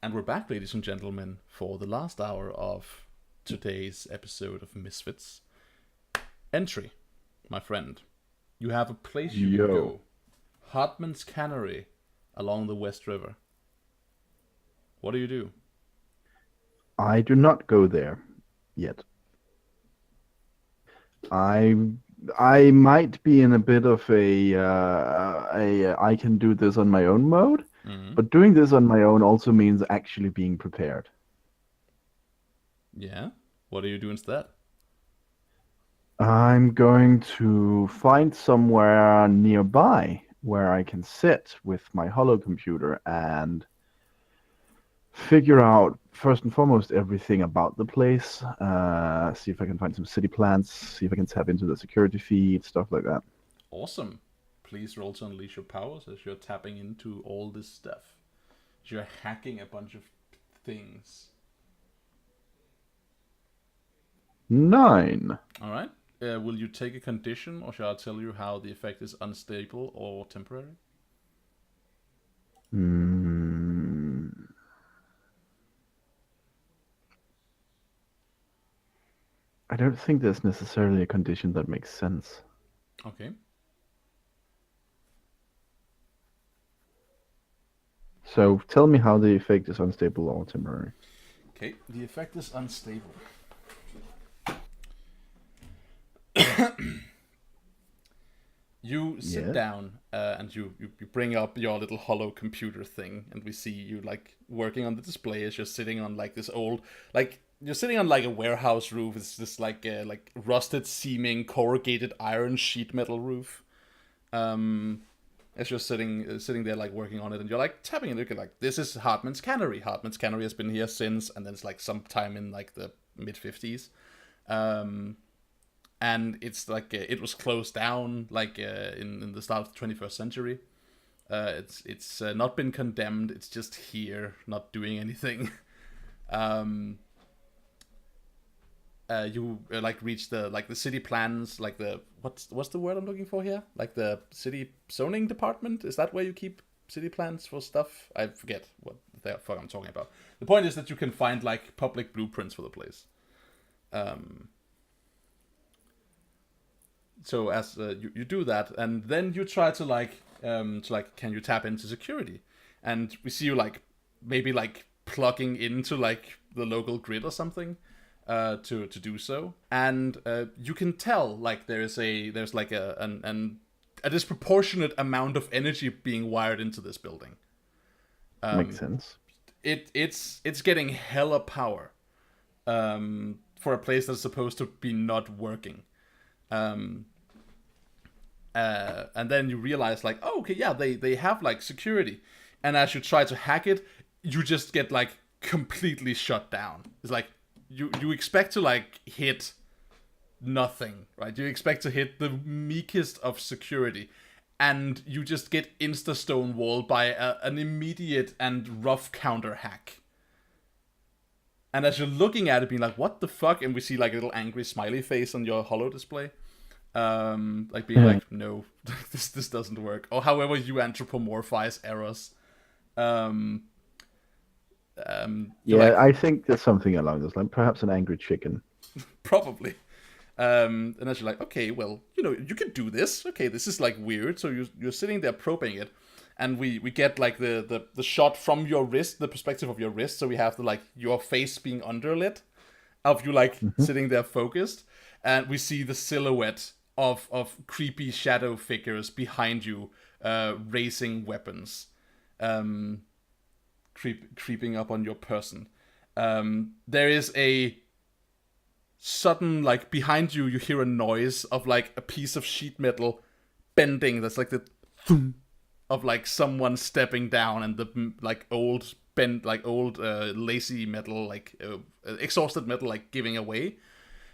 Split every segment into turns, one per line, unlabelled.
And we're back, ladies and gentlemen, for the last hour of today's episode of Misfits. Entry, my friend. You have a place you can
Yo,
go. Hartman's Cannery along the West River. What do you do?
I do not go there yet. I I might be in a bit of a I can do this on my own mode,
Mm-hmm.
but doing this on my own also means actually being prepared.
Yeah? What do you do instead?
I'm going to find somewhere nearby where I can sit with my holo computer and figure out first and foremost everything about the place. See if I can find some city plans. See if I can tap into the security feed, stuff like that.
Awesome. Please roll to unleash your powers as you're tapping into all this stuff. You're hacking a bunch of things.
9.
Alright. Will you take a condition, or shall I tell you how the effect is unstable or temporary?
Hmm. I don't think there's necessarily a condition that makes sense.
Okay.
So tell me how the effect is unstable or temporary.
Okay, the effect is unstable. You sit
Yeah.
down and you bring up your little hollow computer thing, and we see you like working on the display as you're sitting on like this old, like you're sitting on like a warehouse roof. It's this like rusted seeming corrugated iron sheet metal roof. As you're sitting there like working on it, and you're like tapping and looking like, this is Hartman's Cannery. Hartman's Cannery has been here since, and then it's like sometime in like the mid 50s. And it's like it was closed down like in the start of the 21st century. It's not been condemned. It's just here, not doing anything. um, you like reach the city plans, like the what's the word I'm looking for here? Like the city zoning department. Is that where you keep city plans for stuff? I forget what the fuck I'm talking about. The point is that you can find like public blueprints for the place. Um, so as you do that, and then you try to can you tap into security, and we see you like maybe like plugging into like the local grid or something to do so, and you can tell like there's like a disproportionate amount of energy being wired into this building.
Makes sense.
It's getting hella power for a place that's supposed to be not working. um, and then you realize like, oh, okay, yeah, they have like security, and as you try to hack it, you just get like completely shut down. It's like you expect to like hit nothing, right? You expect to hit the meekest of security, and you just get insta stonewalled by an immediate and rough counter hack. And as you're looking at it, being like, "What the fuck?" and we see like a little angry smiley face on your holo display, like being like, "No, this doesn't work," or however you anthropomorphize errors. Um, you're
Yeah,
like,
I think there's something along those lines. Perhaps an angry chicken.
probably. And as you're like, okay, well, you can do this. Okay, this is like weird. So you're sitting there probing it, and we get like the shot from your wrist, the perspective of your wrist. So we have the like your face being underlit, of you like
Hmm.
sitting there focused, and we see the silhouette of creepy shadow figures behind you, raising weapons, um, creeping up on your person. There is a sudden like behind you hear a noise of like a piece of sheet metal bending. That's like the thump of like someone stepping down, and the like old bent like old lazy metal like exhausted metal like giving away.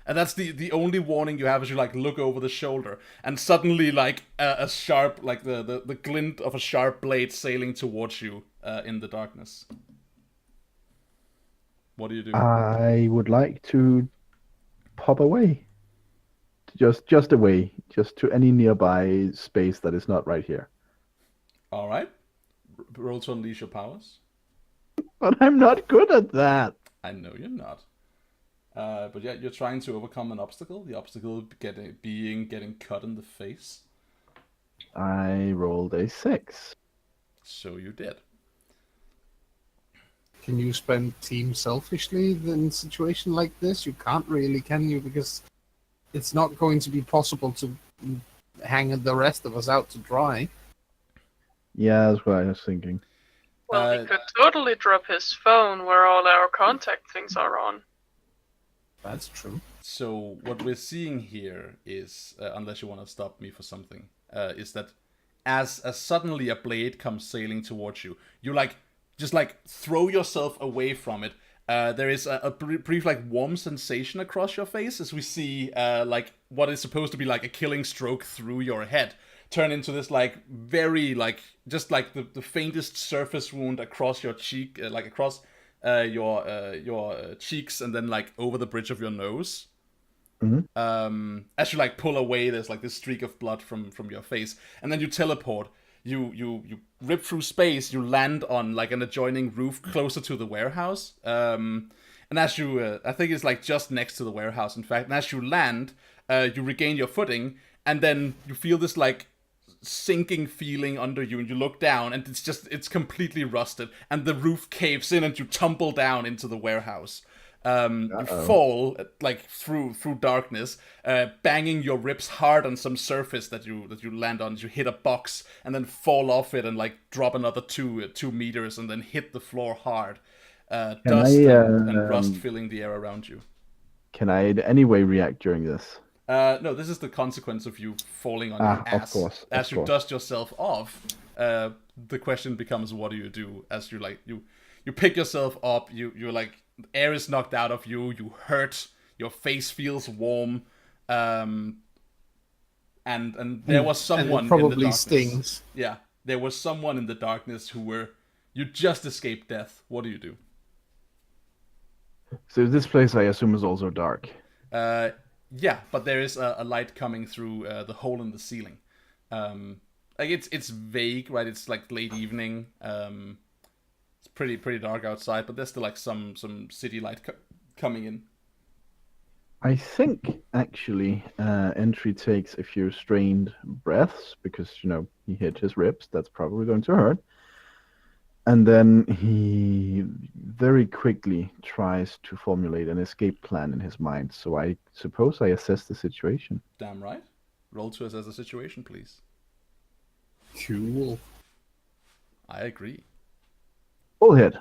And that's the only warning you have as you like look over the shoulder, and suddenly like a sharp like the glint of a sharp blade sailing towards you in the darkness. What do you do?
I would like to pop away. Just away. Just to any nearby space that is not right here.
All right, roll to unleash your powers.
But I'm not good at that.
I know you're not. But yeah, you're trying to overcome an obstacle. The obstacle getting cut in the face.
I rolled a 6.
So you did.
Can you spend team selfishly in a situation like this? You can't really, can you? Because it's not going to be possible to hang the rest of us out to dry.
Yeah, that's what I was thinking.
Well, we could totally drop his phone where all our contact things are on.
That's true.
So what we're seeing here is, unless you want to stop me for something, is that as suddenly a blade comes sailing towards you, you just throw yourself away from it. There is a brief warm sensation across your face as we see what is supposed to be a killing stroke through your head turn into this very just the faintest surface wound across your cheek, across your cheeks, and then over the bridge of your nose. As you pull away, there's this streak of blood from your face, and then you teleport. You rip through space. You land on an adjoining roof closer to the warehouse. And as you, I think it's just next to the warehouse, in fact. And as you land, you regain your footing, and then you feel this sinking feeling under you, and you look down, and it's completely rusted, and the roof caves in, and you tumble down into the warehouse. You fall through darkness, banging your ribs hard on some surface that you land on. You hit a box and then fall off it and drop another 2 meters and then hit the floor hard. Dust and rust filling the air around you.
Can I in any way react during this?
No, this is the consequence of you falling on your ass.
Of course.
As you dust yourself off, the question becomes, what do you do? As you you pick yourself up, you're air is knocked out of you, you hurt, your face feels warm, and there was someone
and it probably
in the darkness.
Stings.
Yeah, there was someone in the darkness you just escaped death. What do you do?
So this place, I assume, is also dark.
Yeah, but there is a light coming through the hole in the ceiling. It's vague, right? It's late evening. It's pretty dark outside, but there's still some city light coming in.
I think actually Entry takes a few strained breaths because he hit his ribs. That's probably going to hurt. And then he very quickly tries to formulate an escape plan in his mind. So I suppose I assess the situation.
Damn right. Roll to assess the situation, please.
Cool.
I agree.
Full hit.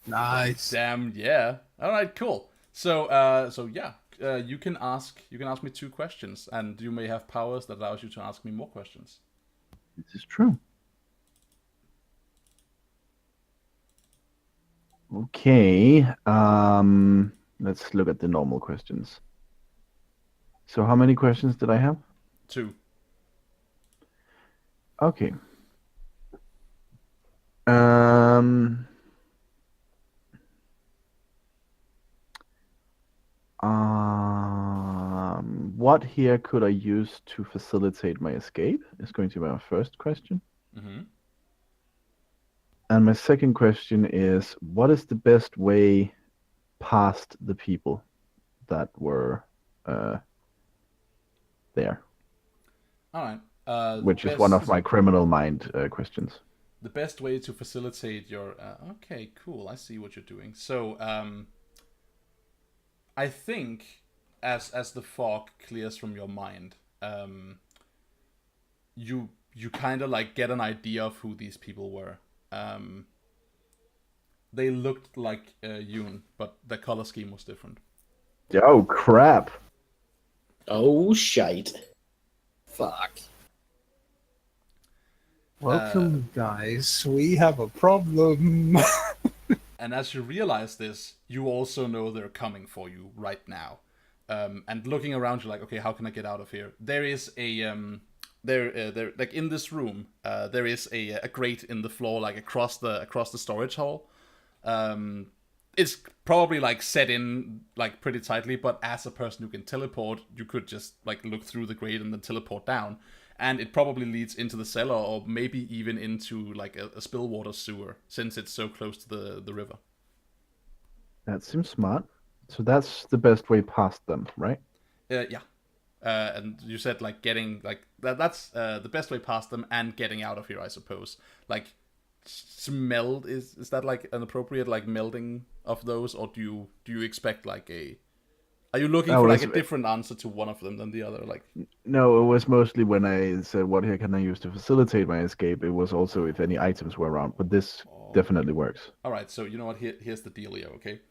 Nice.
Damn yeah. All right, cool. So yeah, you can ask me 2 questions, and you may have powers that allows you to ask me more questions.
This is true. Okay. Let's look at the normal questions. So how many questions did I have?
2.
Okay. What here could I use to facilitate my escape is going to be my first question.
Mm-hmm.
And my second question is, what is the best way past the people that were there?
All right.
Which is one of my criminal mind questions.
The best way to facilitate your... okay, cool. I see what you're doing. So, I think as the fog clears from your mind, you kind of get an idea of who these people were. They looked like Yoon, but the color scheme was different.
Oh, crap.
Oh, shite.
Fuck. Welcome, guys. We have a problem.
And as you realize this, you also know they're coming for you right now. And looking around, you're like, okay, how can I get out of here? There is a there in this room, there is a grate in the floor, across the storage hall. It's probably set in pretty tightly, but as a person who can teleport, you could just look through the grate and then teleport down. And it probably leads into the cellar, or maybe even into a spillwater sewer, since it's so close to the river.
That seems smart. So that's the best way past them, right?
Yeah. And you said like getting like that's the best way past them and getting out of here, I suppose. Like smelled is that like an appropriate like melding of those, or do you expect like a are you looking
Oh,
for like a
it's,
different answer to one of them than the other? Like
no, it was mostly when I said, what here can I use to facilitate my escape? It was also if any items were around, but this definitely works.
all right, so you know what? Here's the dealio, okay?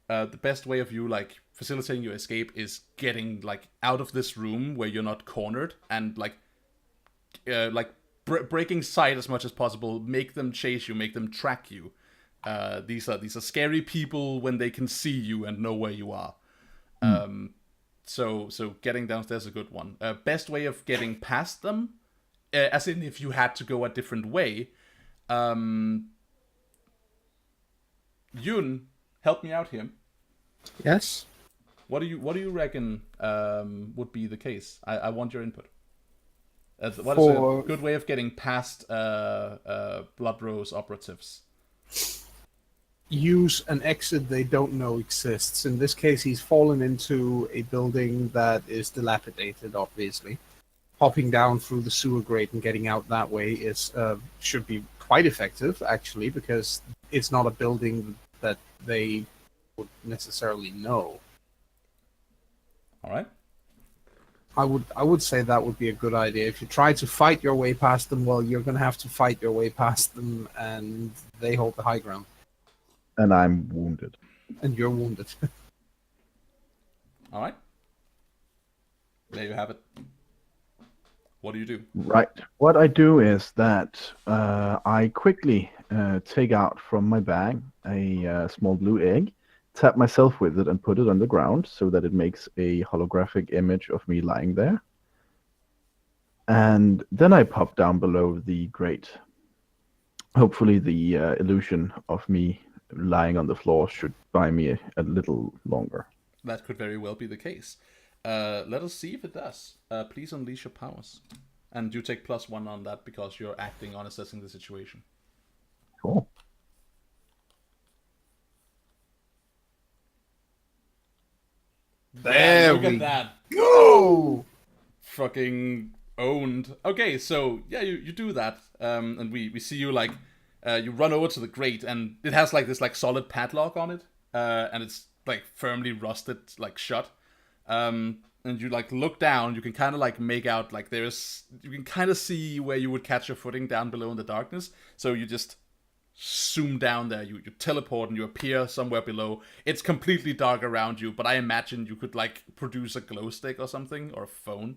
The best way of you like facilitating your escape is getting like out of this room where you're not cornered and like breaking sight as much as possible. Make them chase you, make them track you. These are scary people when they can see you and know where you are. So getting downstairs is a good one. Best way of getting past them, as in if you had to go a different way. Yoon, help me out here.
Yes.
What do you reckon would be the case? I want your input. What is a good way of getting past Blood Rose operatives?
Use an exit they don't know exists. In this case, he's fallen into a building that is dilapidated, obviously. Hopping down through the sewer grate and getting out that way is should be quite effective, actually, because it's not a building that they would necessarily know.
All right.
I would say that would be a good idea. If you try to fight your way past them, well, you're going to have to fight your way past them, and they hold the high ground.
And I'm wounded.
And you're wounded.
All right. There you have it. What do you do?
Right. What I do is that I quickly take out from my bag a small blue egg, tap myself with it, and put it on the ground so that it makes a holographic image of me lying there. And then I pop down below the grate. Hopefully the illusion of me lying on the floor should buy me a little longer.
That could very well be the case. Let us see if it does. Please unleash your powers. And you take +1 on that because you're acting on assessing the situation.
Cool.
There
Look
we
at that.
go!
Fucking owned. Okay, so yeah, you do that. And we see you like you run over to the grate, and it has like this like solid padlock on it. And it's like firmly rusted like shut. And you like look down, you can kind of like make out like you can kind of see where you would catch your footing down below in the darkness. So you just zoom down there, you teleport and you appear somewhere below. It's completely dark around you, but I imagine you could like produce a glow stick or something, or a phone.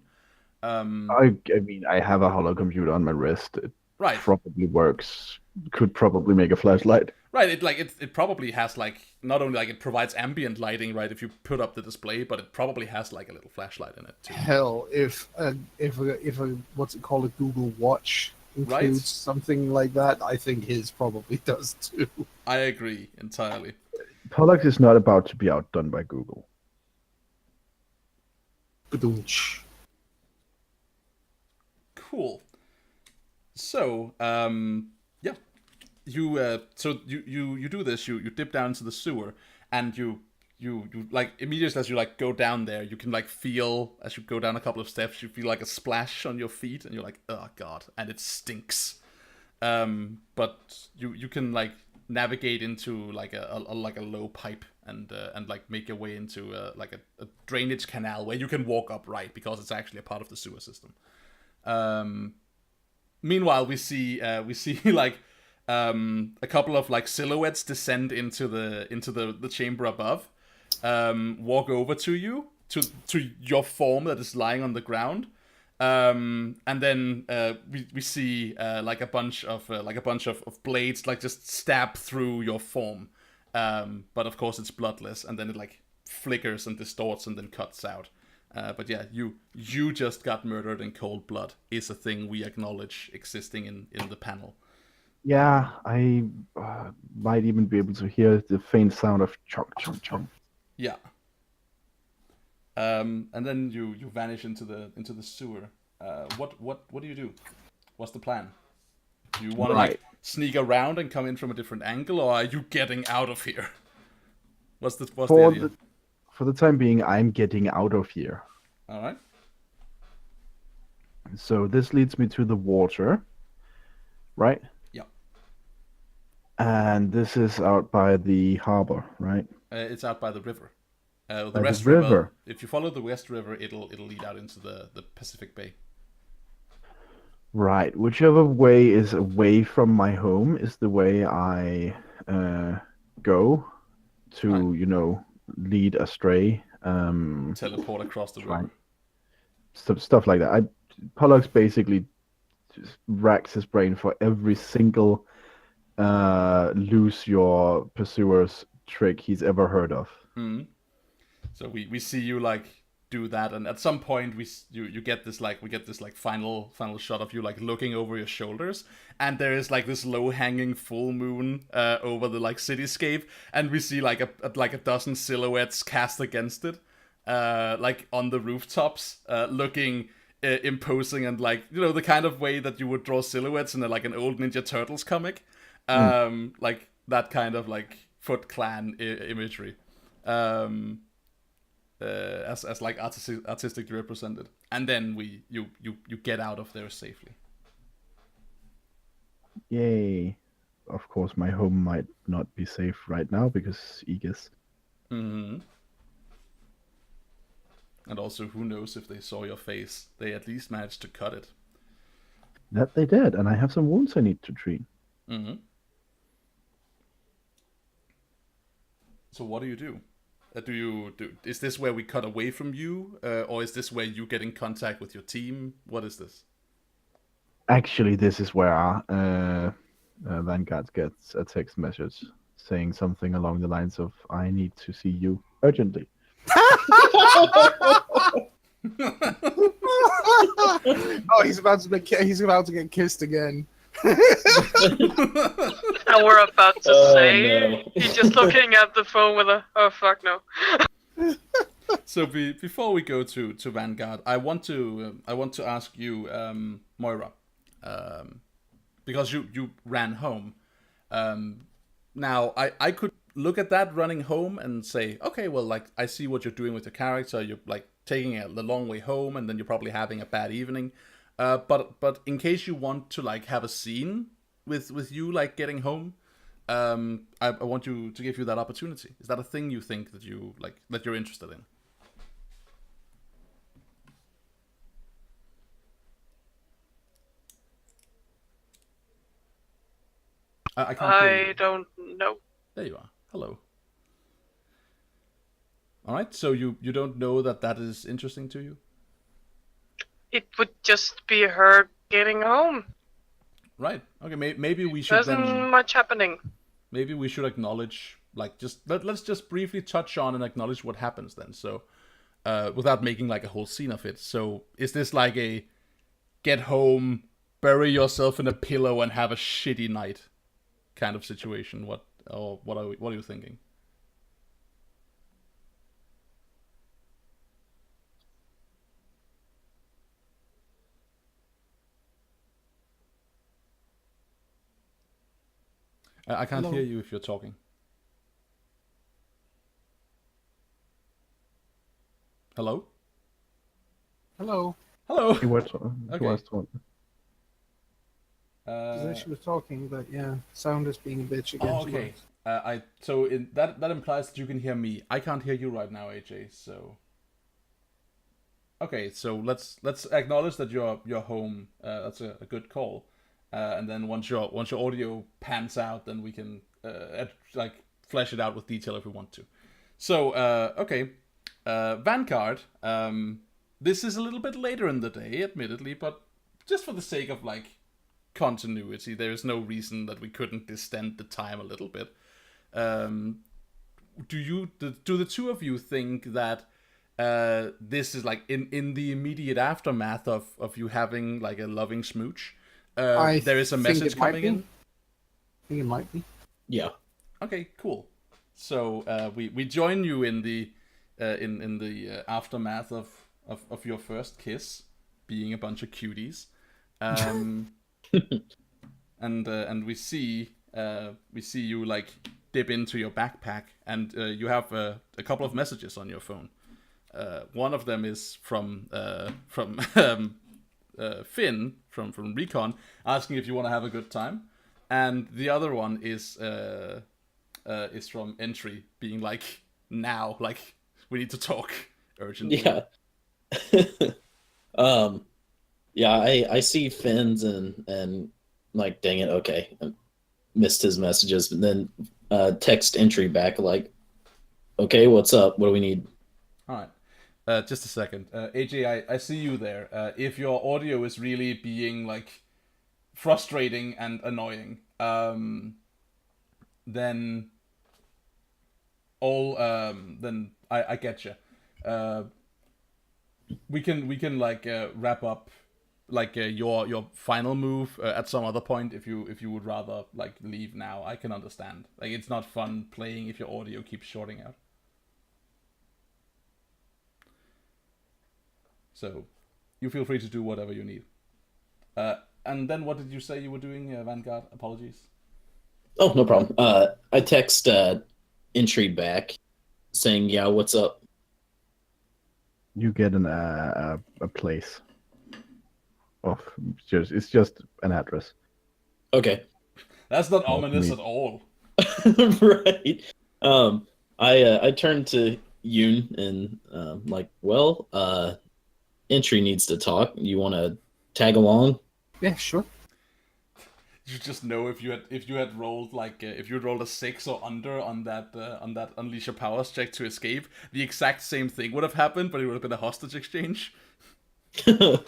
I mean, I have a hollow computer on my wrist. It
Right.
probably works. Could probably make a flashlight.
Right, it probably has like not only like it provides ambient lighting, right, if you put up the display, but it probably has like a little flashlight in it too.
Hell, if a what's it called, a Google Watch includes something like that, I think his probably does too.
I agree entirely.
Pollux is not about to be outdone by Google.
Ba-doonch.
Cool. So, yeah, you do this. You dip down into the sewer, and you like immediately as you like go down there, you can like feel as you go down a couple of steps, you feel like a splash on your feet, and you're like, oh god, and it stinks. But you can like navigate into like a low pipe and like make your way into like a drainage canal where you can walk upright because it's actually a part of the sewer system. Meanwhile, we see like a couple of like silhouettes descend into the chamber above, walk over to you to your form that is lying on the ground, and then we see like a bunch of blades like just stab through your form, but of course it's bloodless, and then it like flickers and distorts and then cuts out. But yeah, you just got murdered in cold blood is a thing we acknowledge existing in the panel.
Yeah, I might even be able to hear the faint sound of chomp, chomp, chomp.
Yeah. And then you vanish into the sewer. What do you do? What's the plan? Do you want to like sneak around and come in from a different angle, or are you getting out of here? What's the
For
idea?
for the time being, I'm getting out of here.
All right.
So this leads me to the water, right?
Yeah.
And this is out by the harbor, right?
It's out by the river. The
By the
West River.
river.
If you follow the West River, it'll lead out into the Pacific Bay.
Right. Whichever way is away from my home is the way I go to,
Right.
lead astray.
Teleport across the
Try-
river.
stuff like that. Pollux basically just racks his brain for every single lose your pursuers trick he's ever heard of.
Mm. So we see you like do that, and at some point you get this like final shot of you like looking over your shoulders, and there is like this low hanging full moon over the like cityscape, and we see like a dozen silhouettes cast against it, like on the rooftops, looking imposing, and like the kind of way that you would draw silhouettes in like an old Ninja Turtles comic, like that kind of like Foot Clan imagery. As like artistically represented, and then you get out of there safely.
Yay. Of course, my home might not be safe right now because Aegis.
Mm-hmm. And also, who knows if they saw your face? They at least managed to cut it.
That they did, and I have some wounds I need to treat.
Mm-hmm. So what do you do? Is this where we cut away from you, or is this where you get in contact with your team? What is this?
Actually, this is where Vanguard gets a text message saying something along the lines of, "I need to see you urgently."
Oh, he's about to get kissed again.
And we're about to say
no.
he's just looking at the phone with a oh fuck no.
So before we go to Vanguard, I want to ask you, Moira, because you ran home. Now I could look at that running home and say, okay, well, like I see what you're doing with your character. You're like taking the long way home, and then you're probably having a bad evening. But in case you want to like have a scene with you like getting home, I want to give you that opportunity. Is that a thing you think that you're interested in? I can't hear you.
I don't know.
There you are. Hello. All right. So you don't know that is interesting to you?
It would just be her getting home.
Right. Okay. Maybe we should
There's much happening.
Maybe we should acknowledge, like, let's just briefly touch on and acknowledge what happens then. So, without making like a whole scene of it. So, is this like a get home, bury yourself in a pillow, and have a shitty night kind of situation? What are you thinking? I can't
Hello?
hear you if you're talking. Hello?
Hello.
Hello?
He was
Okay.
talking.
She was talking, but yeah, sound is being a bitch again.
Oh, okay. So in that implies that you can hear me. I can't hear you right now, AJ. So okay, so let's acknowledge that you're home. That's a good call. And then once your audio pans out, then we can like flesh it out with detail if we want to. So okay, Vanguard. This is a little bit later in the day, admittedly, but just for the sake of like continuity, there is no reason that we couldn't distend the time a little bit. Do the two of you think that this is like in the immediate aftermath of you having like a loving smooch? There is a
think
message
it might
coming
be.
in.
I think it might be.
Yeah.
Okay, cool. So we join you in the aftermath of your first kiss, being a bunch of cuties, and we see you like dip into your backpack, and you have a couple of messages on your phone. One of them is from Finn from Recon, asking if you want to have a good time, and the other one is from Entry, being like, now, like, we need to talk urgently.
Yeah. Yeah, I see Finn's and like, dang it, okay, I missed his messages, but then text Entry back like, okay, what's up? What do we need?
All right. Just a second. AJ, I see you there. If your audio is really being, like, frustrating and annoying, then I get you. We can like wrap up like your final move at some other point if you would rather like leave now. I can understand. Like, it's not fun playing if your audio keeps shorting out. So you feel free to do whatever you need. And then what did you say you were doing, Vanguard? Apologies.
Oh, no problem. I text Entry back saying, yeah, what's up?
You get a place. It's just an address.
Okay.
That's not
Oh,
ominous
me.
at all.
Right. I turned to Yoon and like, well, Entry needs to talk. You want to tag along?
Yeah, sure.
You just know if you had rolled like if you had rolled a 6 or under on that unleash your powers check to escape, the exact same thing would have happened, but it would have been a hostage exchange.
All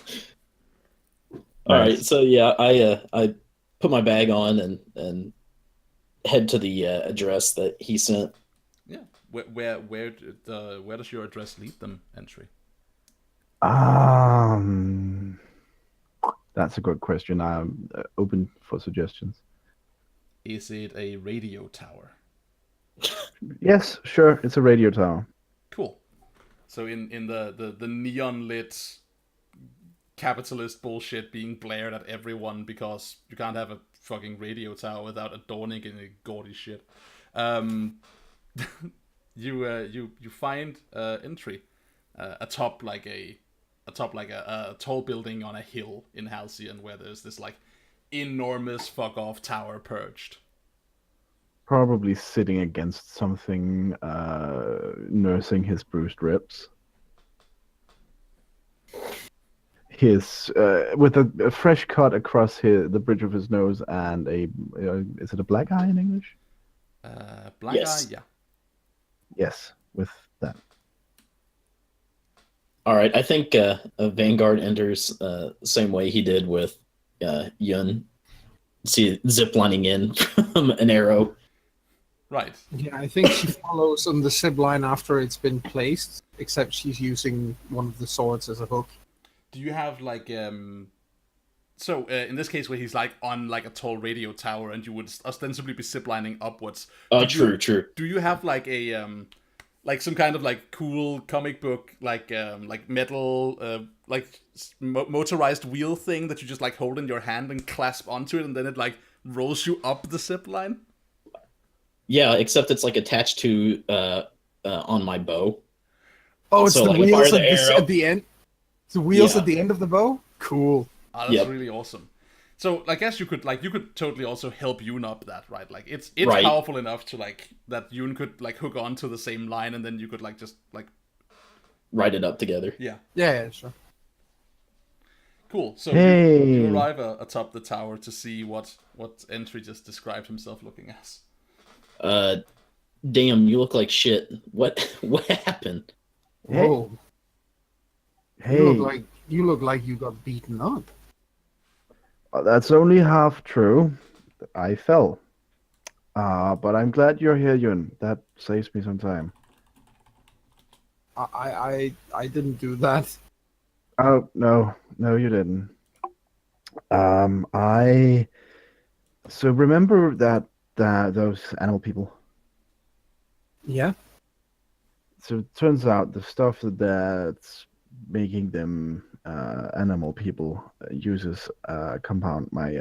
right. So yeah, I put my bag on and head to the address that he sent.
Yeah. Where does your address lead them, Entry?
That's a good question. I'm open for suggestions.
Is it a radio tower?
Yes, sure. It's a radio tower.
Cool. So in the neon lit capitalist bullshit being blared at everyone because you can't have a fucking radio tower without adorning it in gaudy shit. You find Entry atop like a tall building on a hill in Halcyon where there's this like enormous fuck off tower perched.
Probably sitting against something, nursing his bruised ribs. His with a fresh cut across the bridge of his nose and is it a black eye in English?
Black
Yes.
eye, yeah.
Yes, with that.
All right. I think Vanguard enters same way he did with Yun. See ziplining in from an arrow.
Right.
Yeah, I think she follows on the zip line after it's been placed, except she's using one of the swords as a hook.
Do you have like so in this case where he's like on like a tall radio tower and you would ostensibly be ziplining upwards?
Oh, true.
Do you have like a like some kind of like cool comic book like metal like motorized wheel thing that you just like hold in your hand and clasp onto it and then it like rolls you up the zip line?
Yeah, except it's like attached to on my bow.
Oh, it's
So,
the
like,
wheels
fire the arrow.
at the end. The wheels
Yeah.
at the end of the bow. Cool.
Oh, that's
Yep.
really awesome. So I guess you could totally also help Yoon up that, right? Like it's
Right.
powerful enough to like that Yoon could like hook onto the same line and then you could like just like
Write it up together.
yeah.
Yeah, sure.
Cool. So
Hey.
you arrive atop the tower to see what Entry just described himself looking as.
Damn, you look like shit. What happened?
Hey.
Whoa.
Hey,
You look like you got beaten up.
that's only half true. I fell. But I'm glad you're here, Yun. That saves me some time.
I didn't do that.
Oh, no, you didn't. So remember that those animal people.
Yeah.
So it turns out the stuff that's making them animal people uses a compound my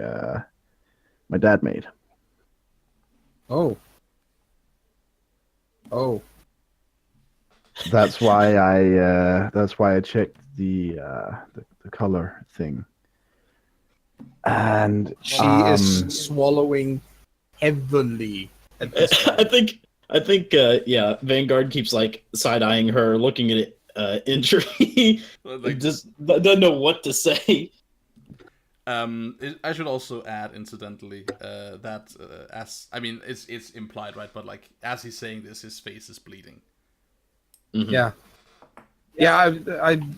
dad made.
Oh. Oh,
That's why I checked the color thing. And
she is swallowing heavily at this point.
I think, yeah, Vanguard keeps like side eyeing her, looking at it, injury,
Like,
just doesn't know what to say.
I should also add, incidentally, that as I mean, it's implied, right? But like as he's saying this, his face is bleeding.
Mhm.
Yeah. Yeah,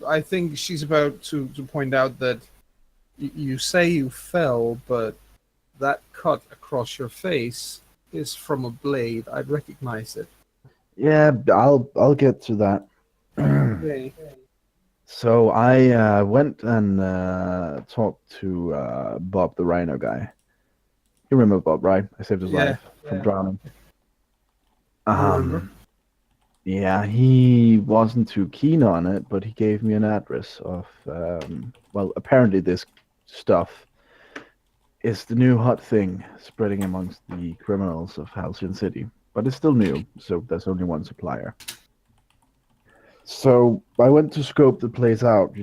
I think she's about to point out that you say you fell, but that cut across your face is from a blade. I'd recognize it.
yeah, I'll get to that.
Okay.
So I went and talked to Bob, the Rhino guy. You remember Bob, right? I saved his life from drowning.
I remember.
Yeah, he wasn't too keen on it, but he gave me an address of, well, apparently this stuff is the new hot thing spreading amongst the criminals of Halcyon City. But it's still new, so there's only one supplier. So I went to scope the place out,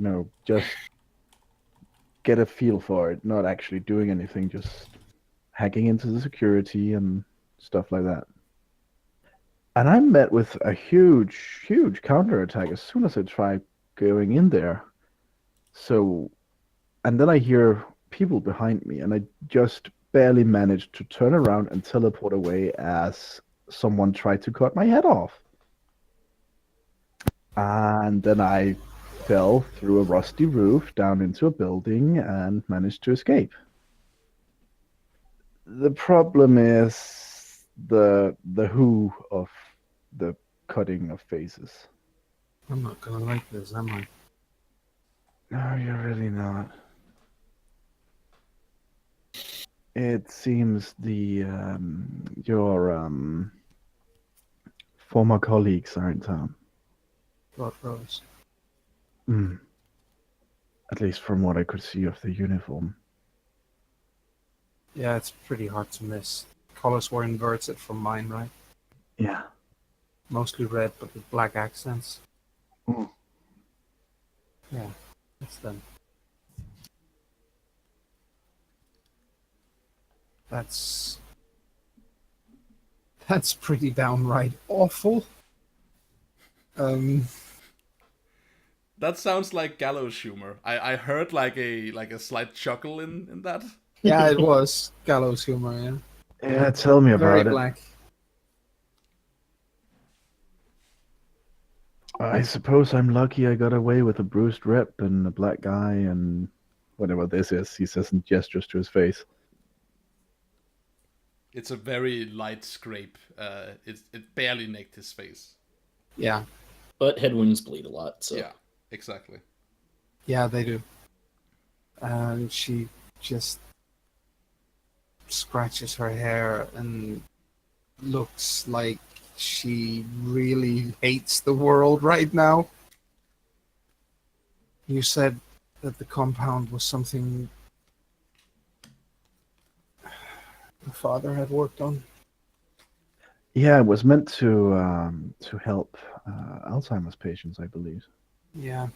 just get a feel for it, not actually doing anything, just hacking into the security and stuff like that. And I met with a huge, huge counterattack as soon as I tried going in there. So, and then I hear people behind me, and I just barely managed to turn around and teleport away as someone tried to cut my head off. And then I fell through a rusty roof down into a building and managed to escape. The problem is the who of the cutting of faces.
I'm not gonna like this, am I?
No, you're really not. It seems your former colleagues are in town.
Blood Rose.
Mm. At least from what I could see of the uniform.
Yeah, it's pretty hard to miss. Colors were inverted from mine, right?
Yeah.
Mostly red, but with black accents.
Mm.
Yeah, that's them. That's pretty downright awful.
That sounds like gallows humor. I heard like a slight chuckle in that.
Yeah, it was gallows humor. Yeah,
Yeah, tell me
very
about it.
black.
I suppose I'm lucky I got away with a bruised rep and a black guy and whatever this is, he says and gestures to his face.
It's a very light scrape. It barely nicked his face.
Yeah,
But head wounds bleed a lot, so
Yeah, exactly.
yeah, they do. And she just scratches her hair and looks like she really hates the world right now. You said that the compound was something the father had worked on.
Yeah, it was meant to help Alzheimer's patients, I believe.
Yeah.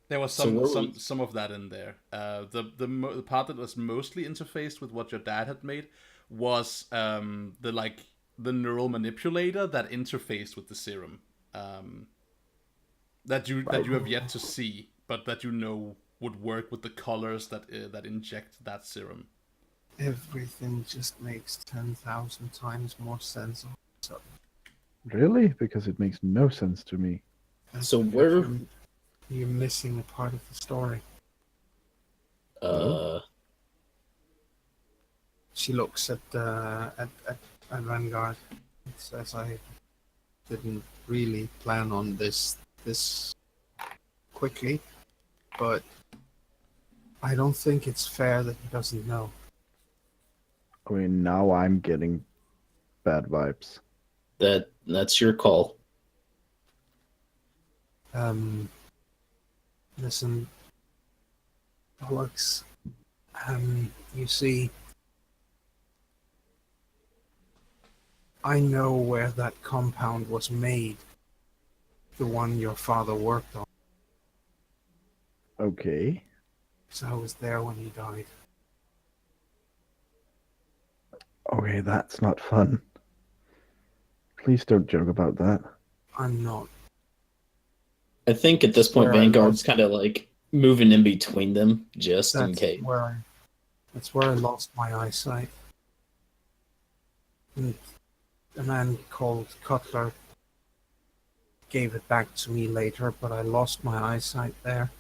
There was
So were we-
some of that in there. The part that was mostly interfaced with what your dad had made was the neural manipulator that interfaced with the serum. That you have yet to see, but that you know would work with the colors that inject that serum.
Everything just makes 10,000 times more sense. So
Really? Because it makes no sense to me.
So where
you're missing a part of the story. She looks at Vanguard. It says, "I didn't really plan on this quickly, but I don't think it's fair that he doesn't know."
I mean, now I'm getting bad vibes.
that's your call.
Listen, Alex, you see, I know where that compound was made. The one your father worked on.
Okay.
So I was there when he died.
Okay, that's not fun. Please don't joke about that.
I'm not.
I think at this point
Where I
Vanguard's
lost-
kind of like moving in between them just in case.
That's where I lost my eyesight. And a man called Cutler gave it back to me later, but I lost my eyesight there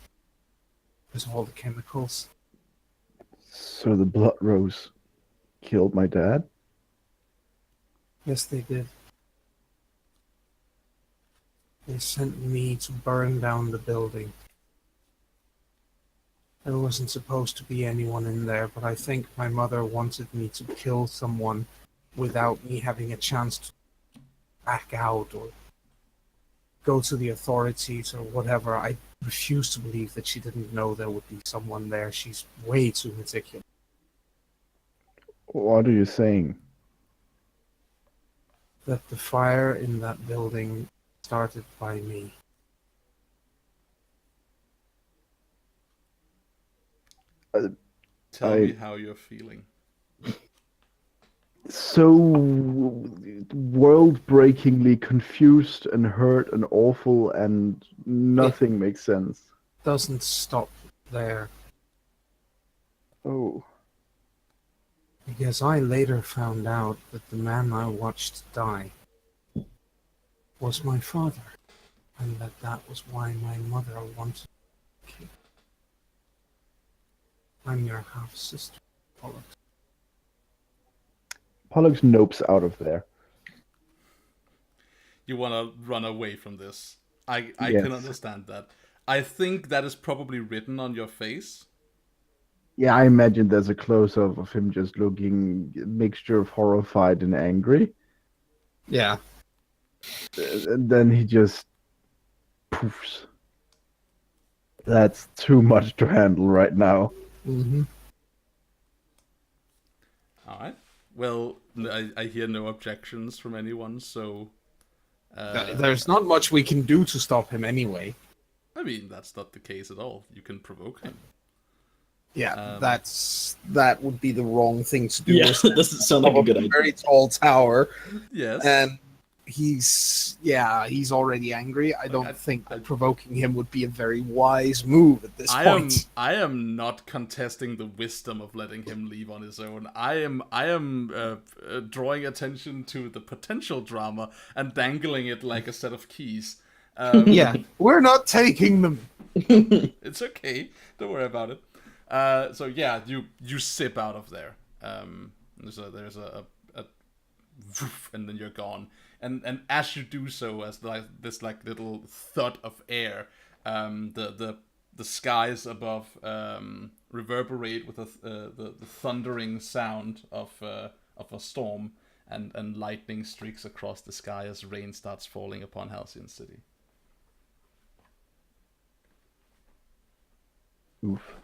because of all the chemicals.
So the Blood Rose killed my dad?
Yes, they did. They sent me to burn down the building. There wasn't supposed to be anyone in there, but I think my mother wanted me to kill someone without me having a chance to back out or go to the authorities or whatever. I refuse to believe that she didn't know there would be someone there. She's way too meticulous.
What are you saying?
That the fire in that building started by me.
Tell me how you're feeling.
So world-breakingly confused and hurt and awful, and nothing makes sense.
Doesn't stop there,
Oh,
because I later found out that the man I watched die was my father, and that was why my mother wanted to kill. I'm your half-sister, Pollock.
Pollux nopes out of there.
You want to run away from this. I
Yes.
can understand that. I think that is probably written on your face.
Yeah, I imagine there's a close-up of him just looking a mixture of horrified and angry.
Yeah.
And then he just poofs. That's too much to handle right now.
Mm-hmm.
All right. Well, I hear no objections from anyone, so...
There's not much we can do to stop him anyway.
I mean, that's not the case at all. You can provoke him.
Yeah, that would be the wrong thing to do.
Yeah, that doesn't sound like a good idea.
Very tall tower,
Yes.
and he's already angry. I don't think that provoking him would be a very wise move at this point.
I am not contesting the wisdom of letting him leave on his own. I am drawing attention to the potential drama and dangling it like a set of keys.
Yeah, we're not taking them.
It's okay. Don't worry about it. So yeah, you sip out of there. There's a woof, and then you're gone. And as you do so, as like this like little thud of air, the skies above reverberate with the thundering sound of a storm, and lightning streaks across the sky as rain starts falling upon Halcyon City.
Oof.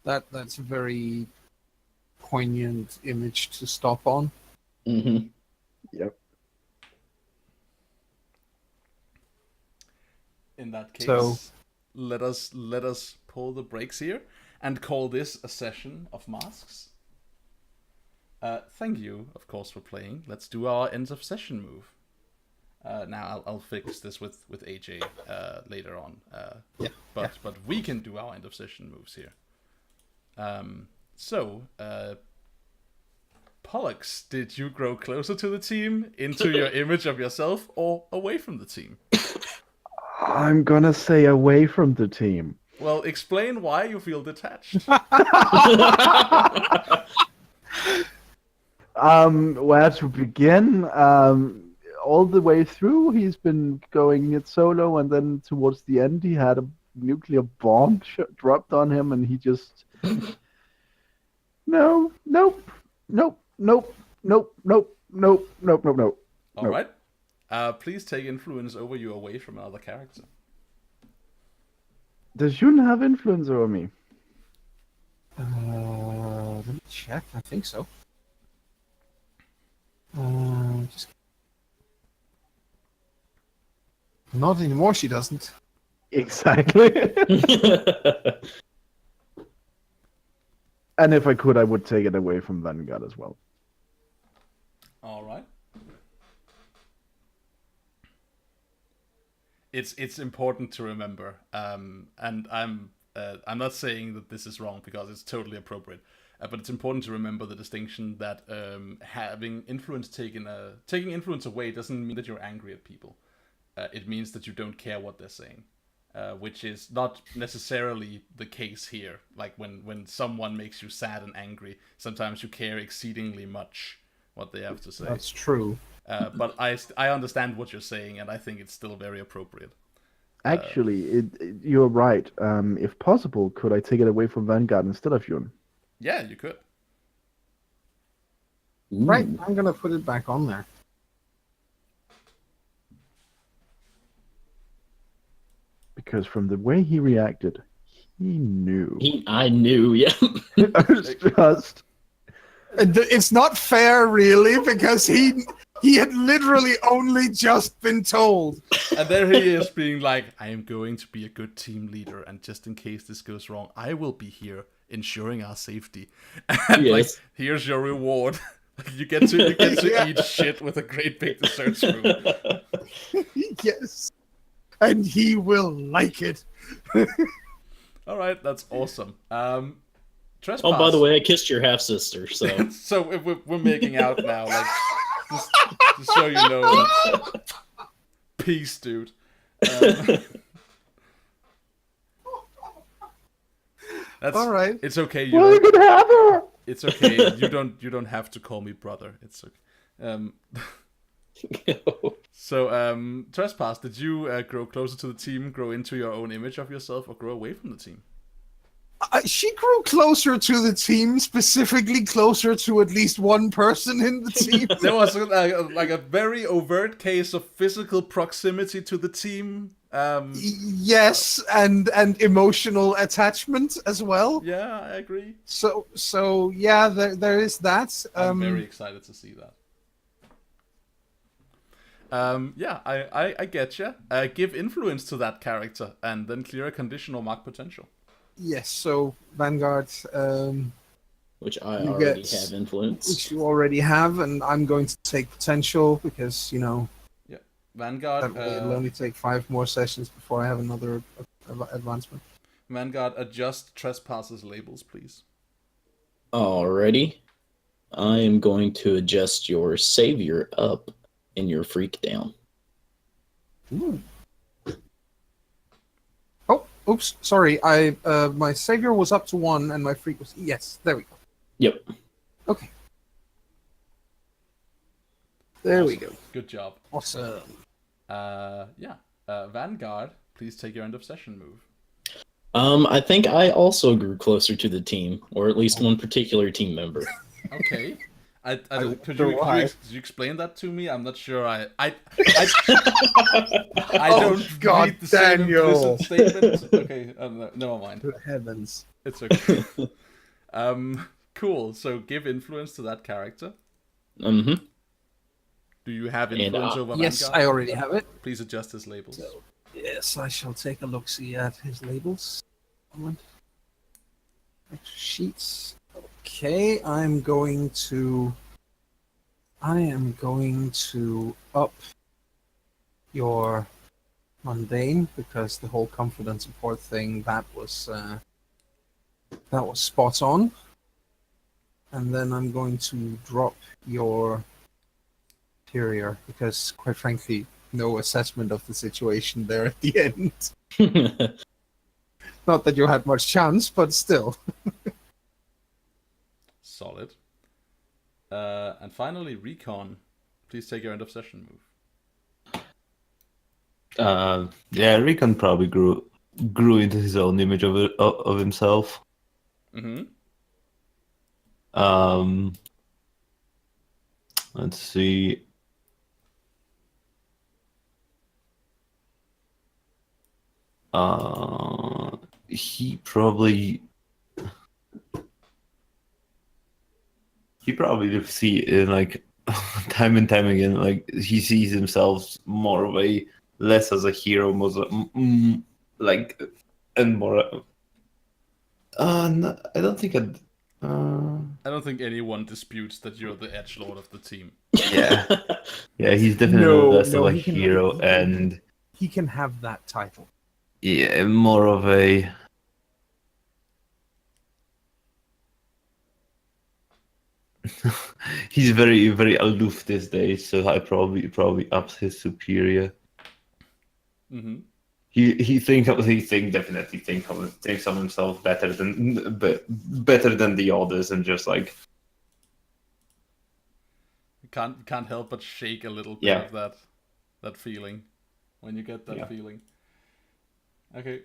That's a very poignant image to stop on.
Mm-hmm.
Yep.
In that case,
So-
let us pull the brakes here and call this a session of masks. Thank you, of course, for playing. Let's do our end of session move. Now I'll fix this with AJ later on. But we can do our end of session moves here. Pollux, did you grow closer to the team, into your image of yourself, or away from the team?
I'm gonna say away from the team.
Well, explain why you feel detached.
Where to begin? All the way through, he's been going it solo, and then towards the end, he had a nuclear bomb dropped on him, and he just nope.
All right. Please take influence over you away from another character.
Does Yun have influence over me?
Let me check. I think so. Not anymore, she doesn't.
Exactly. And if I could, I would take it away from Vanguard as well.
All right. It's important to remember, and I'm not saying that this is wrong because it's totally appropriate, but it's important to remember the distinction that having influence taking influence away doesn't mean that you're angry at people. It means that you don't care what they're saying, which is not necessarily the case here. Like when someone makes you sad and angry, sometimes you care exceedingly much what they have to say.
That's true.
But I understand what you're saying, and I think it's still very appropriate.
Actually, you're right. If possible, could I take it away from Vanguard instead of Yun?
Yeah, you could.
Right, I'm gonna put it back on there.
Because from the way he reacted, he knew.
I knew, yeah.
I was just...
It's not fair, really, because he had literally only just been told.
And there he is being like, I am going to be a good team leader, and just in case this goes wrong, I will be here ensuring our safety. And
Yes.
like, here's your reward. You get to eat shit with a great big dessert spoon.
Yes. And he will like it.
All right, that's awesome. Trespass.
Oh, by the way, I kissed your half sister. So
So if we're making out now, like just so you know. Peace, dude. That's
All right.
It's okay.
Well, you could have her!
It's okay. You don't have to call me brother. It's okay. So, Trespass, did you grow closer to the team, grow into your own image of yourself, or grow away from the team?
She grew closer to the team, specifically closer to at least one person in the team.
There was like a very overt case of physical proximity to the team.
Yes, and emotional attachment as well.
Yeah, I agree.
So yeah, there is that.
I'm very excited to see that. Yeah, I get you. Give influence to that character, and then clear a condition or mark potential.
Yes, so Vanguard,
which I
You
already
get-
have influence.
which you already have, and I'm going to take potential because,
Vanguard,
it'll only take 5 more sessions before I have another advancement.
Vanguard, adjust Trespass's labels, please.
Alrighty. I am going to adjust your savior up and your freak down.
Ooh. Oh, oops, sorry. My savior was up to 1 and my freak was... Yes, there we go.
Yep.
Okay. There we go.
Good job.
Awesome.
Vanguard, please take your end of session move.
I think I also grew closer to the team, or at least one particular team member.
Okay. Could
wonder
you
why.
explain that to me? I'm not sure. I don't
God,
read the same
Daniel.
implicit statement. Okay, never mind.
Good heavens.
It's okay. Cool. So give influence to that character.
Mm-hmm.
Do you have
And,
influence over
Yes,
Vanguard?
I already have it.
Please adjust his labels.
So, yes, I shall take a look-see at his labels. Moment. Extra sheets. Okay, I am going to up your mundane because the whole confidence support thing that was spot on. And then I'm going to drop your interior because, quite frankly, no assessment of the situation there at the end. Not that you had much chance, but still.
Solid. And finally, Recon. Please take your end of session move.
Yeah, Recon probably grew into his own image of himself.
Mm-hmm.
Let's see. He probably see like time and time again, like he sees himself more of a less as a hero, more like, and more. No, I don't think I'd.
I don't think anyone disputes that you're the edgelord of the team.
Yeah, yeah, he's definitely
No,
less
no,
of a
he can-
hero,
he can-
and
He can have that title.
yeah, more of a. He's very, very aloof these days, so I probably ups his superior.
Mm-hmm.
He definitely thinks of himself better than the others, and just like
Can't help but shake a little bit
Yeah.
of that feeling when you get that feeling. Okay.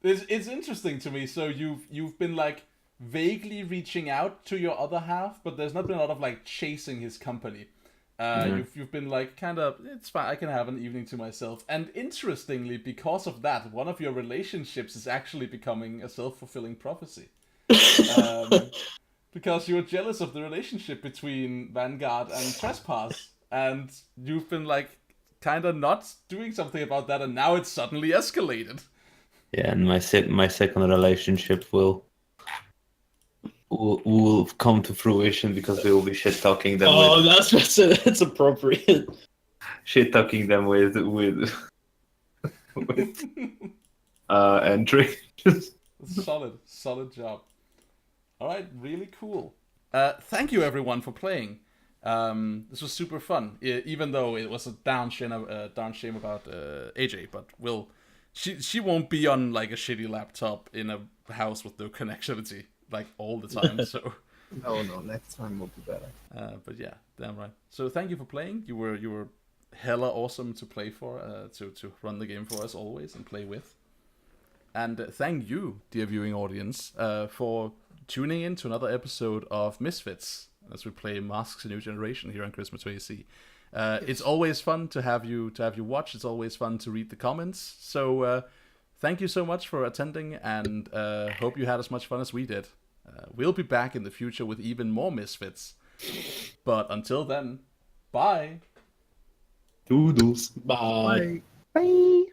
It's interesting to me. So you've been like vaguely reaching out to your other half, but there's not been a lot of like chasing his company. You've been like kind of, it's fine, I can have an evening to myself. And interestingly, because of that, one of your relationships is actually becoming a self-fulfilling prophecy. Because you're jealous of the relationship between Vanguard and Trespass, and you've been like kind of not doing something about that, and now it's suddenly escalated.
yeah, and my second relationship will come to fruition because we will be shit talking them
Oh, that's appropriate.
shit talking them with entry.
Solid job. All right, really cool. Thank you everyone for playing. This was super fun, even though it was a darn shame about AJ. But she won't be on like a shitty laptop in a house with no connectivity like all the time. So
No, next time will be better.
but yeah, damn right. So thank you for playing. You were hella awesome to play for, to run the game for us always and play with. And thank you, dear viewing audience, for tuning in to another episode of Misfits as we play Masks: A New Generation here on CharismaToAC. It's always fun to have you watch. It's always fun to read the comments. So thank you so much for attending, and hope you had as much fun as we did. We'll be back in the future with even more Misfits. But until then, bye.
Doodles.
Bye.
Bye.